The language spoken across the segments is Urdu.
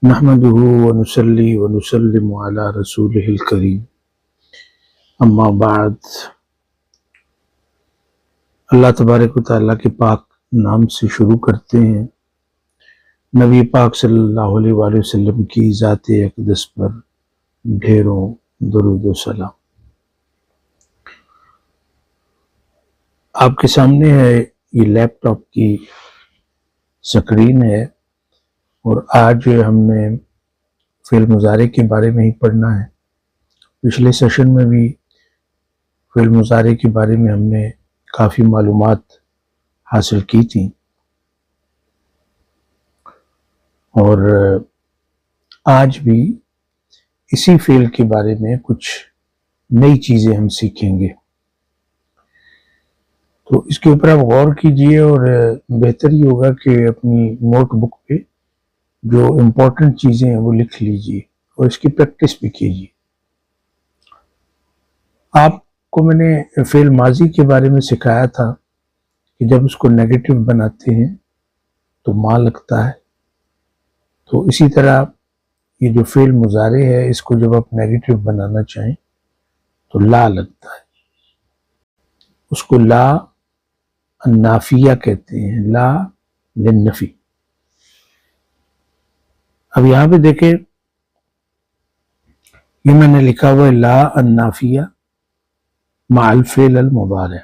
نحمده ونصلي ونسلم على رسوله الكريم اما بعد۔ اللہ تبارک و تعالیٰ کے پاک نام سے شروع کرتے ہیں۔ نبی پاک صلی اللہ علیہ وآلہ وسلم کی ذات اقدس پر ڈھیروں درود و سلام۔ آپ کے سامنے ہے یہ لیپ ٹاپ کی سکرین ہے، اور آج ہم نے فعل مضارع کے بارے میں ہی پڑھنا ہے۔ پچھلے سیشن میں بھی فعل مضارع کے بارے میں ہم نے کافی معلومات حاصل کی تھیں، اور آج بھی اسی فعل کے بارے میں کچھ نئی چیزیں ہم سیکھیں گے۔ تو اس کے اوپر آپ غور کیجئے، اور بہتر ہی ہوگا کہ اپنی نوٹ بک پہ جو امپورٹنٹ چیزیں ہیں وہ لکھ لیجئے اور اس کی پریکٹس بھی کیجئے۔ آپ کو میں نے فعل ماضی کے بارے میں سکھایا تھا کہ جب اس کو نیگیٹو بناتے ہیں تو ما لگتا ہے، تو اسی طرح یہ جو فعل مضارع ہے اس کو جب آپ نیگیٹو بنانا چاہیں تو لا لگتا ہے۔ اس کو لا النافیہ کہتے ہیں، لا للنفی۔ اب یہاں پہ دیکھیں، یہ میں نے لکھا ہوا ہے لا النافیہ مع الفعل المضارع،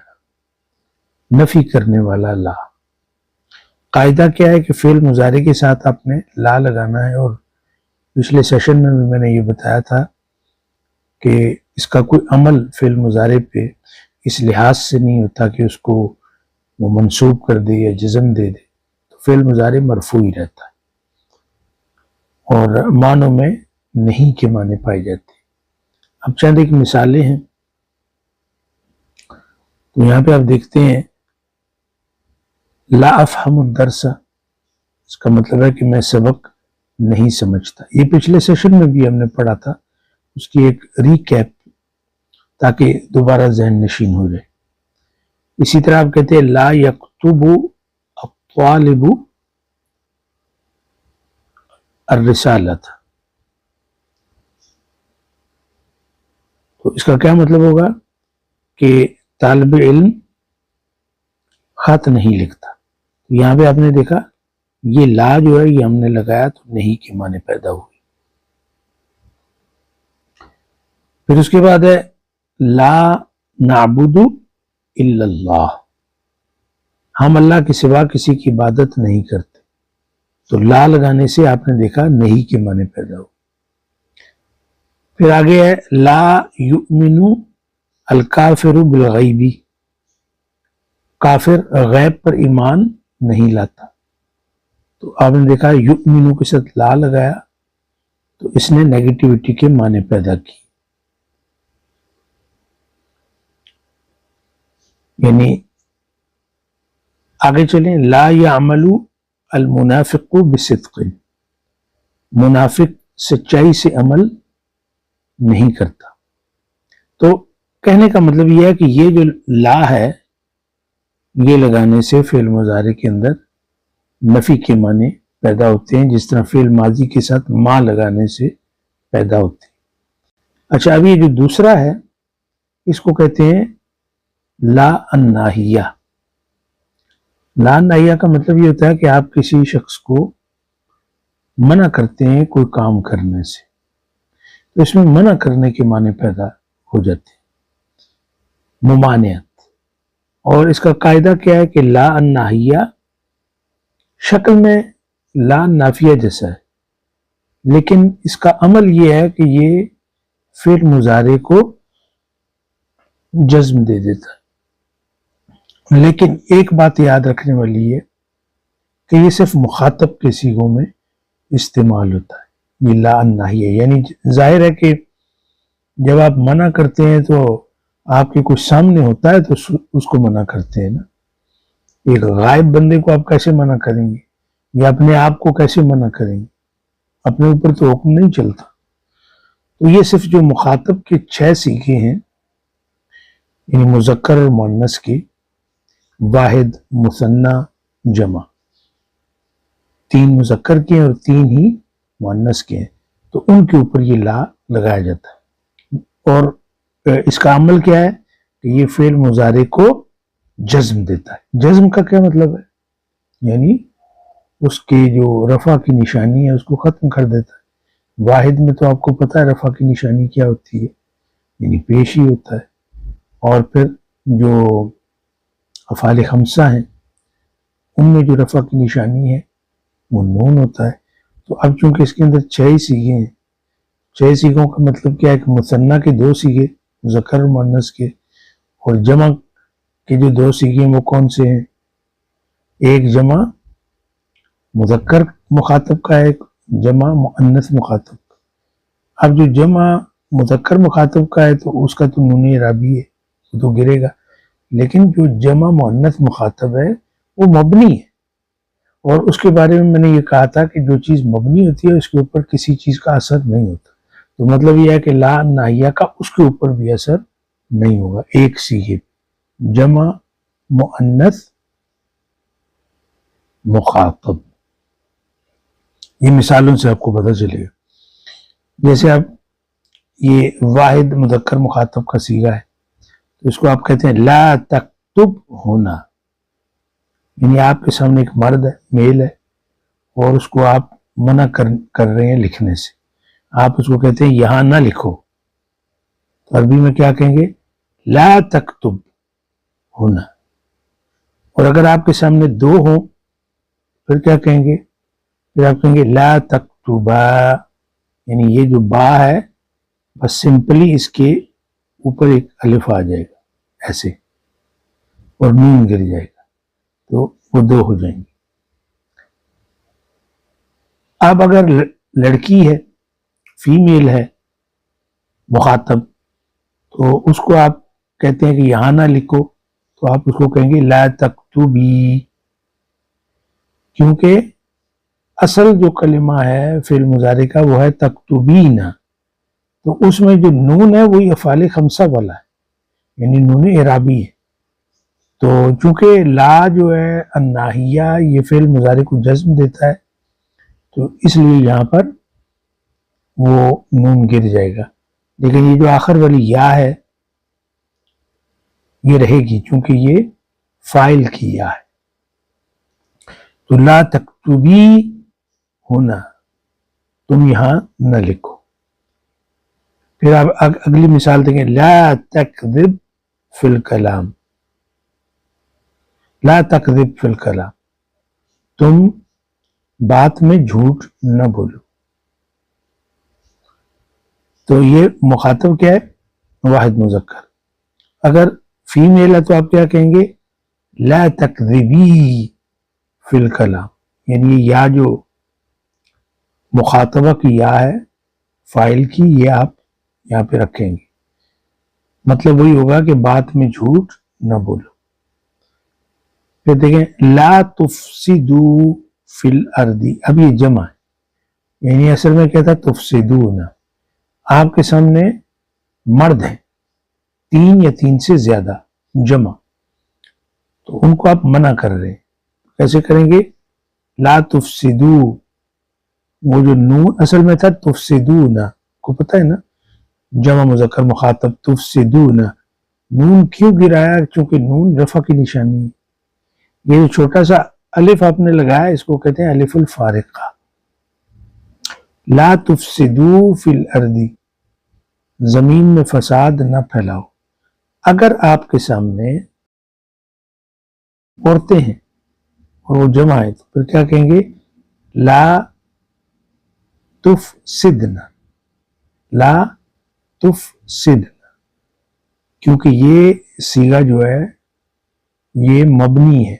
نفی کرنے والا لا۔ قاعدہ کیا ہے کہ فعل مضارع کے ساتھ آپ نے لا لگانا ہے، اور پچھلے سیشن میں بھی میں نے یہ بتایا تھا کہ اس کا کوئی عمل فعل مضارع پہ اس لحاظ سے نہیں ہوتا کہ اس کو وہ منصوب کر دے یا جزم دے دے، تو فعل مضارع مرفوع ہی رہتا ہے، اور معنوں میں نہیں کے معنی پائے جاتے۔ اب چند ایک مثالیں ہیں، تو یہاں پہ آپ دیکھتے ہیں لا افہم الدرس، اس کا مطلب ہے کہ میں سبق نہیں سمجھتا۔ یہ پچھلے سیشن میں بھی ہم نے پڑھا تھا، اس کی ایک ریکیپ تاکہ دوبارہ ذہن نشین ہو جائے۔ اسی طرح آپ کہتے ہیں لا یکتب الطالب الرسالۃ، تو اس کا کیا مطلب ہوگا کہ طالب علم خط نہیں لکھتا۔ یہاں پہ آپ نے دیکھا یہ لا جو ہے یہ ہم نے لگایا تو نہیں کے معنی پیدا ہوئی۔ پھر اس کے بعد ہے لا نعبد الا اللہ، ہم اللہ کے سوا کسی کی عبادت نہیں کرتے، تو لا لگانے سے آپ نے دیکھا نہیں کے معنی پیدا ہو۔ پھر آگے ہے لا یؤمن الکافر بالغیبی، کافر غیب پر ایمان نہیں لاتا، تو آپ نے دیکھا یؤمن کے ساتھ لا لگایا تو اس نے نیگیٹیوٹی کے معنی پیدا کی۔ یعنی آگے چلیں، لا یعمل المنافق بصدق، منافق سچائی سے عمل نہیں کرتا۔ تو کہنے کا مطلب یہ ہے کہ یہ جو لا ہے یہ لگانے سے فعل مضارع کے اندر نفی کے معنی پیدا ہوتے ہیں، جس طرح فعل ماضی کے ساتھ ما لگانے سے پیدا ہوتے ہیں۔ اچھا، اب یہ جو دوسرا ہے اس کو کہتے ہیں لا الناہیہ۔ لا الناہیہ کا مطلب یہ ہوتا ہے کہ آپ کسی شخص کو منع کرتے ہیں کوئی کام کرنے سے، تو اس میں منع کرنے کے معنی پیدا ہو جاتے ہیں، ممانعت۔ اور اس کا قاعدہ کیا ہے کہ لا الناہیہ شکل میں لا نافیہ جیسا ہے، لیکن اس کا عمل یہ ہے کہ یہ فعل مضارع کو جزم دے دیتا ہے۔ لیکن ایک بات یاد رکھنے والی ہے کہ یہ صرف مخاطب کے صیغوں میں استعمال ہوتا ہے، یہ لا الناہیہ، یعنی ظاہر ہے کہ جب آپ منع کرتے ہیں تو آپ کے کچھ سامنے ہوتا ہے تو اس کو منع کرتے ہیں نا۔ ایک غائب بندے کو آپ کیسے منع کریں گے، یا اپنے آپ کو کیسے منع کریں گے، اپنے اوپر تو حکم نہیں چلتا۔ تو یہ صرف جو مخاطب کے 6 صیغے ہیں، یعنی مذکر اور مؤنث کی، واحد، مثنی، جمع، 3 مذکر کی اور 3 ہی مؤنث کے ہیں تو ان کے اوپر یہ لا لگایا جاتا ہے. اور اس کا عمل کیا ہے کہ یہ فعل مضارع کو جزم دیتا ہے. جزم کا کیا مطلب ہے؟ یعنی اس کے جو رفع کی نشانی ہے اس کو ختم کر دیتا ہے. واحد میں تو آپ کو پتہ ہے رفع کی نشانی کیا ہوتی ہے، یعنی پیش ہی ہوتا ہے. اور پھر جو افعال خمسہ ہیں ان میں جو رفع کی نشانی ہے وہ نون ہوتا ہے. تو اب چونکہ اس کے اندر 6 صیغے ہیں، 6 صیغوں کا مطلب کیا ہے کہ مثنیٰ کے 2 صیغے مذکر مؤنث کے، اور جمع کے جو 2 صیغے ہیں وہ کون سے ہیں؟ ایک جمع مذکر مخاطب کا ہے، ایک جمع مؤنث مخاطب کا. اب جو جمع مذکر مخاطب کا ہے تو اس کا تو نون اعرابی ہے، وہ تو گرے گا. لیکن جو جمع مؤنث مخاطب ہے وہ مبنی ہے، اور اس کے بارے میں نے یہ کہا تھا کہ جو چیز مبنی ہوتی ہے اس کے اوپر کسی چیز کا اثر نہیں ہوتا. تو مطلب یہ ہے کہ لا ناہیہ کا اس کے اوپر بھی اثر نہیں ہوگا. ایک صیغے جمع مؤنث مخاطب، یہ مثالوں سے آپ کو پتہ چلے گا. جیسے اب یہ واحد مذکر مخاطب کا صیغہ ہے تو اس کو آپ کہتے ہیں لا تکتب ہونا، یعنی آپ کے سامنے ایک مرد ہے، میل ہے، اور اس کو آپ منع کر رہے ہیں لکھنے سے. آپ اس کو کہتے ہیں یہاں نہ لکھو. تو عربی میں کیا کہیں گے؟ لا تکتب ہونا. اور اگر آپ کے سامنے 2 ہوں پھر کیا کہیں گے؟ پھر آپ کہیں گے لا تکتبا، یعنی یہ جو با ہے بس سمپلی اس کے اوپر ایک الف آ جائے گا ایسے، اور نون گر جائے گا تو وہ 2 ہو جائیں گے. اب اگر لڑکی ہے، فیمیل ہے مخاطب، تو اس کو آپ کہتے ہیں کہ یہاں نہ لکھو، تو آپ اس کو کہیں گے لا تکتبی، کیونکہ اصل جو کلمہ ہے فعل مضارع کا وہ ہے تکتبین، تو اس میں جو نون ہے وہی افعال خمسہ والا ہے، یعنی نون اعرابی ہے. تو چونکہ لا جو ہے الناہیہ یہ فعل مضارع کو جزم دیتا ہے تو اس لیے یہاں پر وہ نون گر جائے گا. لیکن یہ جو آخر والی یا ہے یہ رہے گی چونکہ یہ فاعل کی یا ہے. تو لا تکتبی ہونا، تم یہاں نہ لکھو. پھر آپ اگلی مثال دیں گے لا تکذب فی الکلام. لا تکذب فی الکلام، تم بات میں جھوٹ نہ بولو. تو یہ مخاطب کیا ہے؟ واحد مذکر. اگر فیمیل ہے تو آپ کیا کہیں گے؟ لا تکذبی فی الکلام، یعنی یہ یا جو مخاطبہ کی یا ہے فاعل کی، یہ آپ یہاں پہ رکھیں گے. مطلب وہی ہوگا کہ بات میں جھوٹ نہ بولو. پھر دیکھیں لا تفسدو فی الارض، اب یہ جمع ہے، یعنی اصل میں کیا تھا؟ تفسدون. آپ کے سامنے مرد ہیں 3 یا 3 سے زیادہ جمع، تو ان کو آپ منع کر رہے ہیں. کیسے کریں گے؟ لا تفسدو، وہ جو نون اصل میں تھا تفسدون، کو پتہ ہے نا جمع مذکر مخاطب تفسدون، نون کیوں گرایا؟ چونکہ نون رفع کی نشانی ہے. یہ جو چھوٹا سا الف آپ نے لگایا اس کو کہتے ہیں الف الفارقہ. لا تفسدو فی الارض، زمین میں فساد نہ پھیلاؤ. اگر آپ کے سامنے عورتیں ہیں اور وہ جمع ہے تو پھر کیا کہیں گے؟ لا تفسدن، لا تفسدن، کیونکہ یہ صیغہ جو ہے یہ مبنی ہے،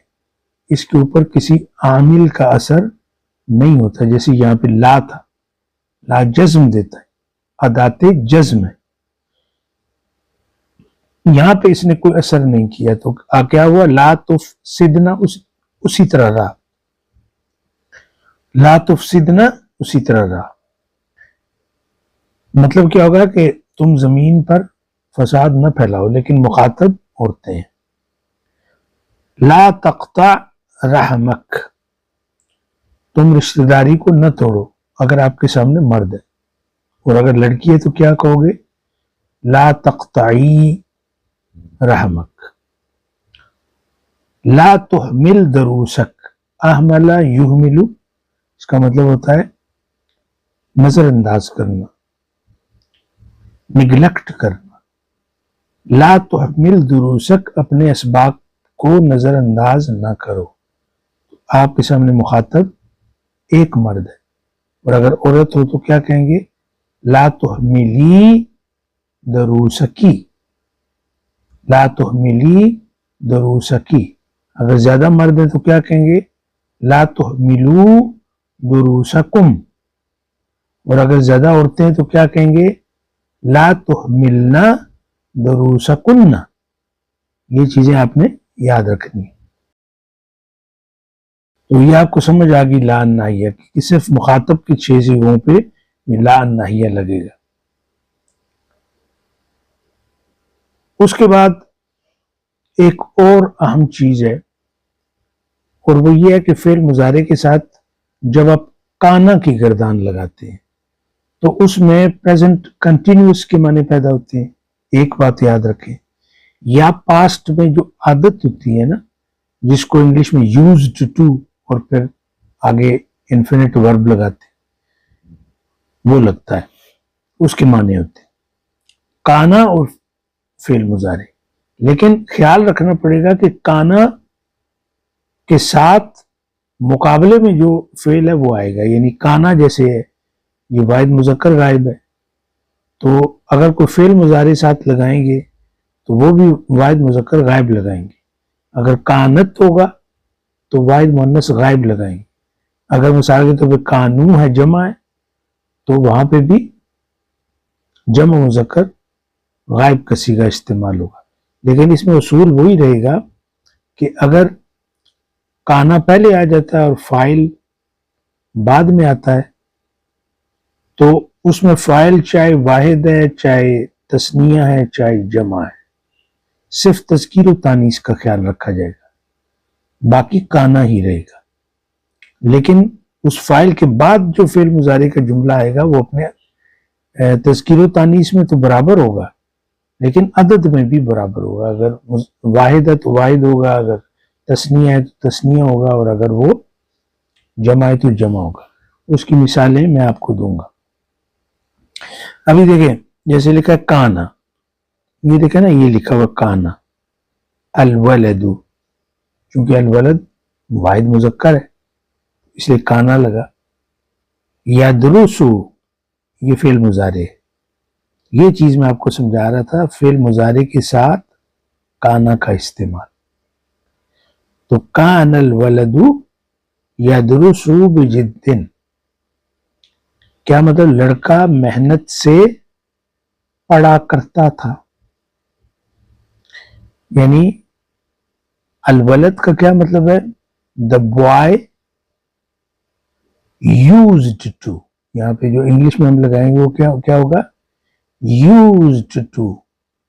اس کے اوپر کسی عامل کا اثر نہیں ہوتا. جیسے یہاں پہ لا تھا، لا جزم دیتا ہے، ادات جزم ہے، یہاں پہ اس نے کوئی اثر نہیں کیا تو کیا ہوا؟ لا تفسدنا اسی طرح رہا، لا تفسدنا اسی طرح رہا. مطلب کیا ہوگا کہ تم زمین پر فساد نہ پھیلاؤ، لیکن مخاطب عورتیں ہیں. لا تقطع رحمک، تم رشتہ داری کو نہ توڑو. اگر آپ کے سامنے مرد ہے، اور اگر لڑکی ہے تو کیا کہو گے؟ لا تقطعی رحمک، لا تحمل دروسک، احمل یحمل اس کا مطلب ہوتا ہے نظر انداز کرنا، نگلیکٹ کرنا۔ لا تحمل دروسک، اپنے اسباق کو نظر انداز نہ کرو۔ آپ کے سامنے مخاطب ایک مرد ہے، اور اگر عورت ہو تو کیا کہیں گے؟ لا تحملی دروسکی، لا تحملی دروسکی۔ اگر زیادہ مرد ہے تو کیا کہیں گے؟ لا تحملو دروسکم۔ اور اگر زیادہ عورتیں ہیں تو کیا کہیں گے؟ لا تحملنا دروسکن۔ یہ چیزیں آپ نے یاد رکھنی۔ تو یہ آپ کو سمجھ آ گئی لا الناہیہ کہ صرف مخاطب کی 6 صیغوں پہ یہ لا الناہیہ لگے گا۔ اس کے بعد ایک اور اہم چیز ہے، اور وہ یہ ہے کہ فعل مضارع کے ساتھ جب آپ کانا کی گردان لگاتے ہیں تو اس میں پریزنٹ کنٹینیوس کے معنی پیدا ہوتے ہیں۔ ایک بات یاد رکھیں، یا پاسٹ میں جو عادت ہوتی ہے نا، جس کو انگلش میں یوزڈ ٹو اور پھر آگے انفینٹ ورب لگاتے ہیں، وہ لگتا ہے، اس کے معنی ہوتے ہیں کانا اور فعل مضارع۔ لیکن خیال رکھنا پڑے گا کہ کانا کے ساتھ مقابلے میں جو فعل ہے وہ آئے گا، یعنی کانا جیسے ہے یہ واحد مذکر غائب ہے، تو اگر کوئی فعل مضارع ساتھ لگائیں گے تو وہ بھی واحد مذکر غائب لگائیں گے۔ اگر کانت ہوگا تو واحد مؤنث غائب لگائیں گے۔ اگر مثال کے طور پہ کانو ہے، جمع ہے، تو وہاں پہ بھی جمع مذکر غائب کا صیغہ استعمال ہوگا۔ لیکن اس میں اصول وہی رہے گا کہ اگر کانا پہلے آ جاتا ہے اور فاعل بعد میں آتا ہے تو اس میں فاعل چاہے واحد ہے، چاہے تثنیہ ہے، چاہے جمع ہے، صرف تذکیر و تانیث کا خیال رکھا جائے گا، باقی کانا ہی رہے گا۔ لیکن اس فاعل کے بعد جو فعل مضارع کا جملہ آئے گا وہ اپنے تذکیر و تانیث میں تو برابر ہوگا، لیکن عدد میں بھی برابر ہوگا۔ اگر واحد ہے تو واحد ہوگا، اگر تثنیہ ہے تو تثنیہ ہوگا، اور اگر وہ جمع ہے تو جمع ہوگا۔ اس کی مثالیں میں آپ کو دوں گا۔ ابھی دیکھیں، جیسے لکھا ہے کانا، یہ دیکھیں نا، یہ لکھا ہوا کانا الولد، چونکہ الولد واحد مذکر ہے اس لیے کانا لگا۔ یدرسو، یہ فعل مضارع ہے۔ یہ چیز میں آپ کو سمجھا رہا تھا، فعل مضارع کے ساتھ کانا کا استعمال۔ تو کان الولد یدرس بجد، کیا مطلب؟ لڑکا محنت سے پڑھا کرتا تھا۔ یعنی الولد کا کیا مطلب ہے؟ دا بوائے یوزڈ ٹو، یہاں پہ جو انگلش میں ہم لگائیں گے وہ کیا ہوگا؟ یوزڈ ٹو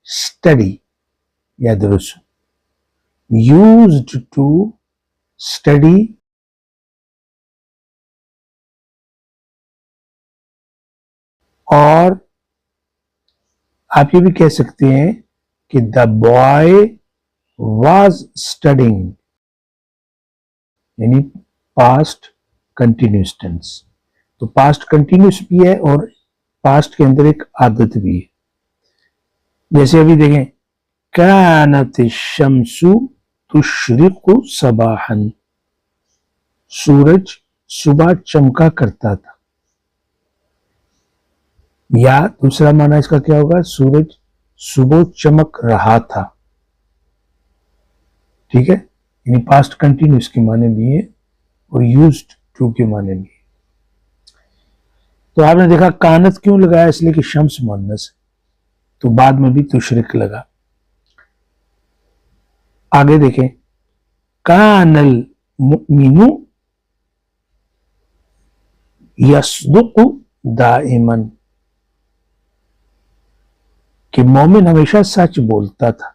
اسٹڈی یدرس، یوزڈ ٹو اسٹڈی اور آپ یہ بھی کہہ سکتے ہیں کہ دا بوائے واز اسٹڈنگ، یعنی پاسٹ کنٹینیوس ٹینس۔ تو پاسٹ کنٹینیوس بھی ہے اور پاسٹ کے اندر ایک عادت بھی ہے۔ جیسے ابھی دیکھیں، کانت الشمس تشرق صباحا، سورج صبح چمکا کرتا تھا۔ یا دوسرا معنی اس کا کیا ہوگا؟ سورج صبح چمک رہا تھا۔ ٹھیک ہے، یعنی پاسٹ کنٹینیوس کے معنی بھی ہے اور یوزڈ ٹو کے معنی بھی ہے۔ تو آپ نے دیکھا کانت کیوں لگایا؟ اس لیے کہ شمس مؤنث ہے، تو بعد میں بھی تشرق لگا۔ آگے دیکھیں، کان المؤمن یصدق دائما، کہ مومن ہمیشہ سچ بولتا تھا،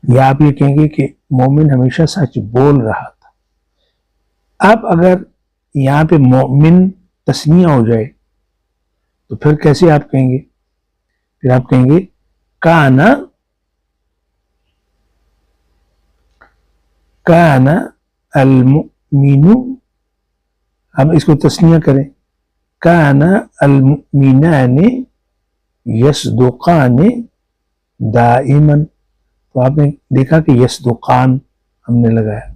یا آپ یہ کہیں گے کہ مومن ہمیشہ سچ بول رہا تھا۔ اب اگر یہاں پہ مومن تسنیہ ہو جائے تو پھر کیسے آپ کہیں گے؟ پھر آپ کہیں گے کانا المؤمن، ہم اس کو تسنیہ کریں، کانا المؤمنان یصدقان دائما، تو آپ نے دیکھا کہ یصدقان ہم نے لگایا،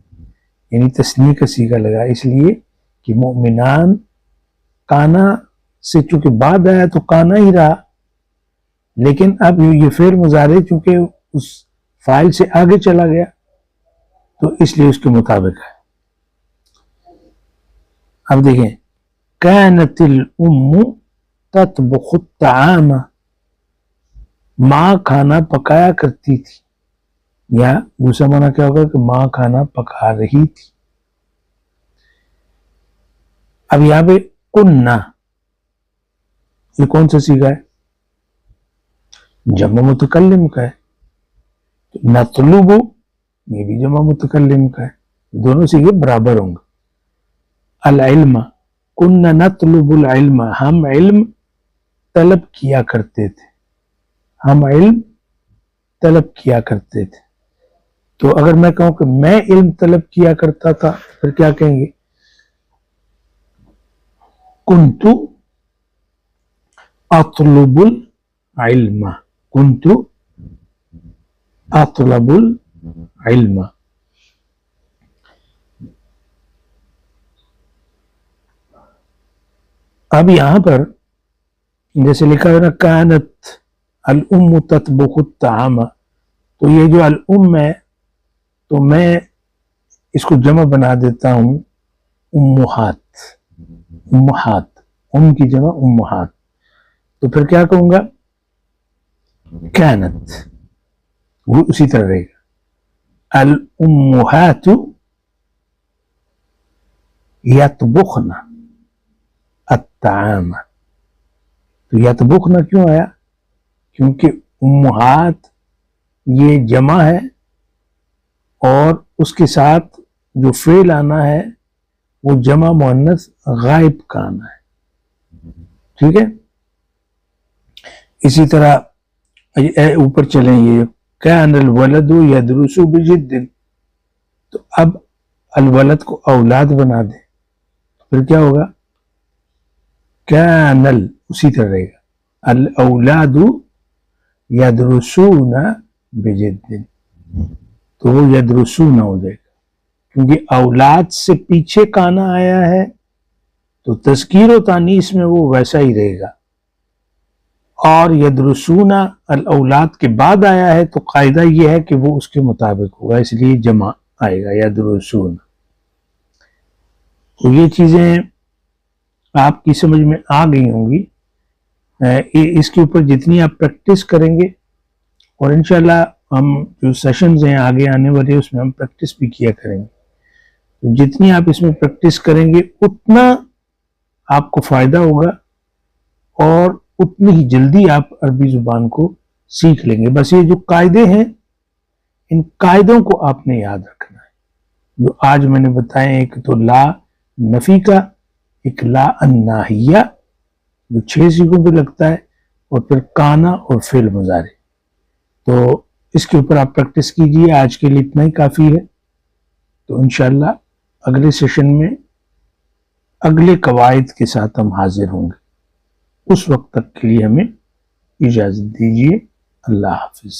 یعنی تسنیہ کا صیغہ لگا، اس لیے کہ مؤمنان کانا سے چونکہ بعد آیا تو کانا ہی رہا، لیکن اب یہ فعل مضارع چونکہ اس فاعل سے آگے چلا گیا تو اس لیے اس کے مطابق ہے۔ اب دیکھیں كانت الام تطبخ الطعام، ماں کھانا پکایا کرتی تھی، یا دوسرا معنی کیا ہوگا کہ ماں کھانا پکا رہی تھی۔ اب یہاں پہ کننا، یہ کون سا صیغہ ہے؟ جمع متکلم کا ہے۔ نطلب یہ بھی جمع متکلم کا ہے، دونوں صیغے برابر ہوں گے۔ العلم، کننا نطلب العلم، ہم علم طلب کیا کرتے تھے، ہم علم طلب کیا کرتے تھے۔ تو اگر میں کہوں کہ میں علم طلب کیا کرتا تھا پھر کیا کہیں گے؟ کنت اطلب العلم، کنت اطلب العلم۔ اب یہاں پر جیسے لکھا ہے نا کانت الام تطبخ الطعام، تو یہ جو الام ہے تو میں اس کو جمع بنا دیتا ہوں امہات، امہات، ام کی جمع امہات، تو پھر کیا کہوں گا؟ کانت، وہ اسی طرح رہے گا، الامہات یطبخن الطعام۔ تو یطبخن کیوں آیا؟ کیونکہ امہات یہ جمع ہے اور اس کے ساتھ جو فعل آنا ہے وہ جمع مؤنث غائب کا آنا ہے، ٹھیک ہے؟ اسی طرح اوپر چلیں، یہ کان الولد یدرس بجد، تو اب الولد کو اولاد بنا دیں پھر کیا ہوگا؟ کان اسی طرح رہے گا، الاولاد یدرسون بجد، تو وہ یدرسون ہو جائے گا، کیونکہ اولاد سے پیچھے کانا آیا ہے تو تذکیر و تانیث میں وہ ویسا ہی رہے گا، اور یدرسون الاولاد کے بعد آیا ہے تو قاعدہ یہ ہے کہ وہ اس کے مطابق ہوگا، اس لیے جمع آئے گا یدرسون۔ تو یہ چیزیں آپ کی سمجھ میں آ گئی ہوں گی، اس کے اوپر جتنی آپ پریکٹس کریں گے، اور انشاءاللہ ہم جو سیشنز ہیں آگے آنے والے اس میں ہم پریکٹس بھی کیا کریں گے، تو جتنی آپ اس میں پریکٹس کریں گے اتنا آپ کو فائدہ ہوگا اور اتنی ہی جلدی آپ عربی زبان کو سیکھ لیں گے۔ بس یہ جو قاعدے ہیں ان قاعدوں کو آپ نے یاد رکھنا ہے، جو آج میں نے بتائے، ایک تو لا نفی کا، ایک لا الناہیہ جو 6 صیغوں پہ لگتا ہے، اور پھر کانا اور فعل مضارع۔ تو اس کے اوپر آپ پریکٹس کیجئے، آج کے لیے اتنا ہی کافی ہے، تو انشاءاللہ اگلے سیشن میں اگلے قواعد کے ساتھ ہم حاضر ہوں گے۔ اس وقت تک کے لیے ہمیں اجازت دیجیے، اللہ حافظ۔